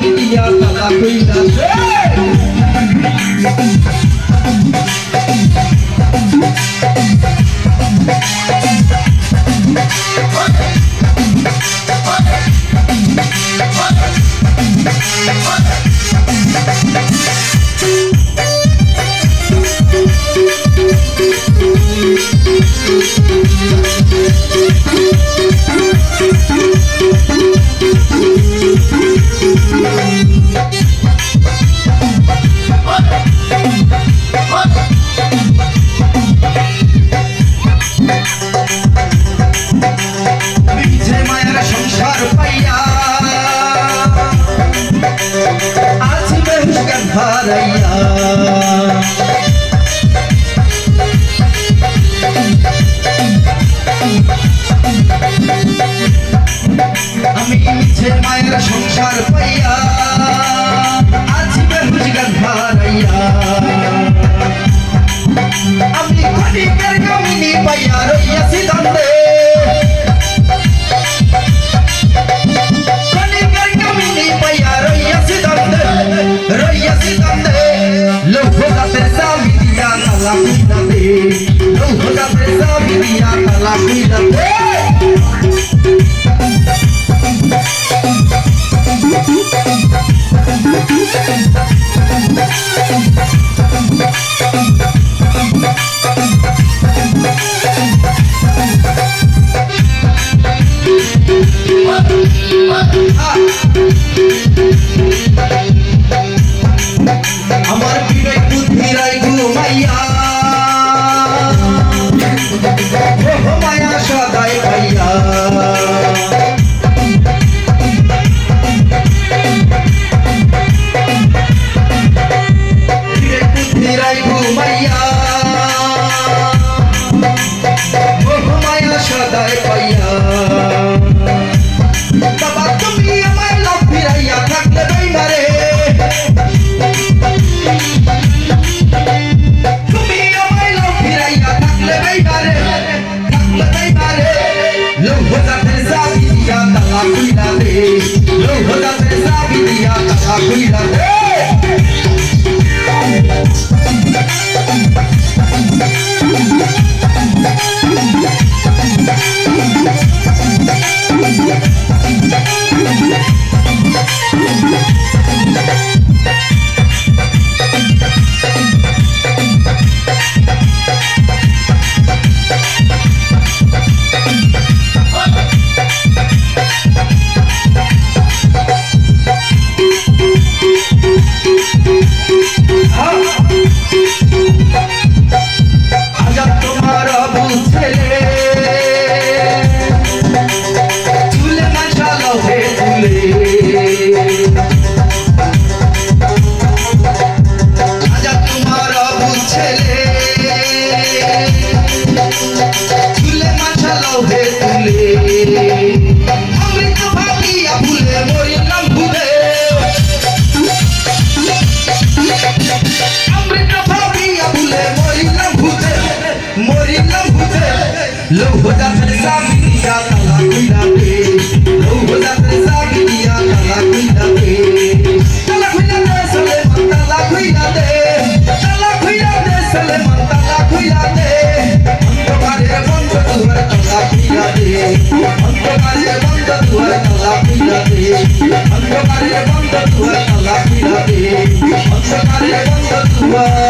দিয়া তালা কইলা আমি মিছে মায়ের সংসার পাইয়া আছি বেহুজগান হারাইয়া আমি খনিকের কামিনী পাইয়া রইয়াছি দ্বন্দ্বে খনিকের কামিনী পাইয়া রইয়াছি দ্বন্দ্বে লৌহ গাছের চাবি দিয়া তালা খুইলা দে লৌহ গাছের চাবি দিয়া তালা খুইলা দে আমার বিবেক বুদ্ধিরাই ঘুমাইয়া মায়া সদাই পাইয়া বিবেক বুদ্ধিরাই ঘুমাইয়া মায়া সদাই পাইয়া বাবা তুমি আমার লাভ ফিরাইয়া থাকলে দইমারে তুমি আমার লাভ ফিরাইয়া থাকলে দইমারে লৌহ গাছের চাবি দিয়া তালা খুইলা দে লৌহ গাছের চাবি দিয়া তালা খুইলা দে লৌহ গাছের চাবি দিয়া তালা খুইলা দে লৌহ গাছের চাবি দিয়া তালা খুইলা দে তালা খুইলা দে সলেমান তালা খুইলা দে তালা খুইলা দে সলেমান তালা খুইলা দে অন্ধকারের বন্ধ দুয়ার তালা খুইলা দে অন্ধকারের বন্ধ দুয়ার তালা খুইলা দে অন্ধকারের বন্ধ দুয়ার তালা খুইলা দে অন্ধকারের বন্ধ দুয়ার